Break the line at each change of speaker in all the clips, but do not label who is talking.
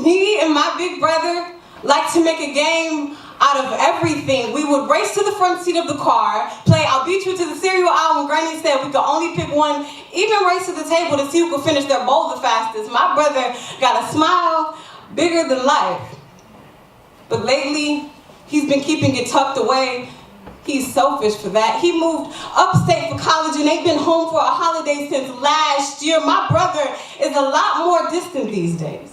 Me and my big brother like to make a game out of everything. We would race to the front seat of the car, play I'll Beat You to the cereal aisle when Granny said we could only pick one, even race to the table to see who could finish their bowl the fastest. My brother got a smile bigger than life. But lately, he's been keeping it tucked away. He's selfish for that. He moved upstate for college and ain't been home for a holiday since last year. My brother is a lot more distant these days.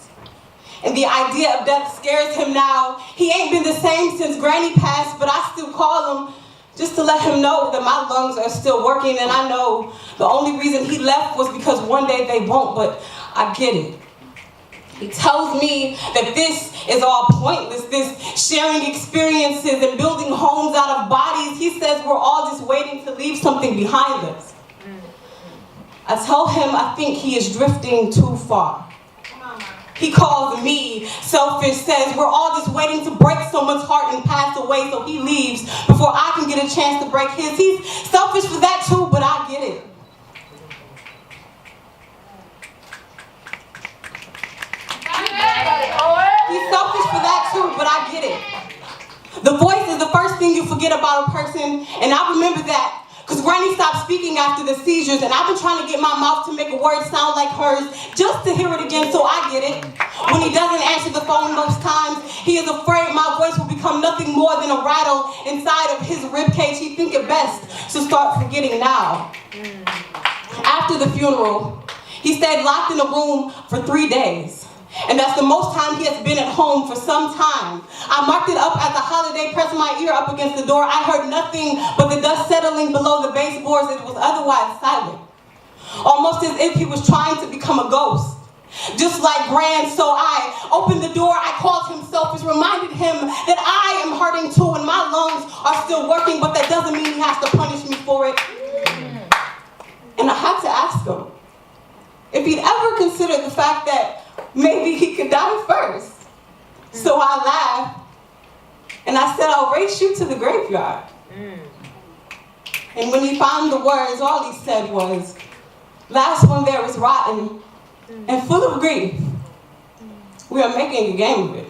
And the idea of death scares him now. He ain't been the same since Granny passed, but I still call him just to let him know that my lungs are still working, and I know the only reason he left was because one day they won't, but I get it. He tells me that this is all pointless, this sharing experiences and building homes out of bodies. He says we're all just waiting to leave something behind us. I tell him I think he is drifting too far. He calls me selfish, says we're all just waiting to break someone's heart and pass away so he leaves before I can get a chance to break his. He's selfish for that too, but I get it. He's selfish for that too, but I get it. The voice is the first thing you forget about a person, and I remember that because Granny stopped speaking after the seizures, and I've been trying to get my mouth to make a word sound like hers just to hear it again, so I get it. When he doesn't answer the phone most times, he is afraid my voice will become nothing more than a rattle inside of his ribcage. He think it best to start forgetting now. After the funeral, he stayed locked in a room for 3 days. And that's the most time he has been at home for some time. I marked it up as a holiday, pressed my ear up against the door. I heard nothing but the dust settling below the baseboards. It was otherwise silent. Almost as if he was trying to become a ghost. Just like Grand, so I opened the door, I called him selfish, reminded him that I am hurting too and my lungs are still working, but that doesn't mean he has to punish me for it. And I had to ask him if he'd ever considered the fact that maybe he could die first. So I laughed, and I said, I'll race you to the graveyard. And when he found the words, all he said was, last one there is rotten and full of grief. We are making a game of it.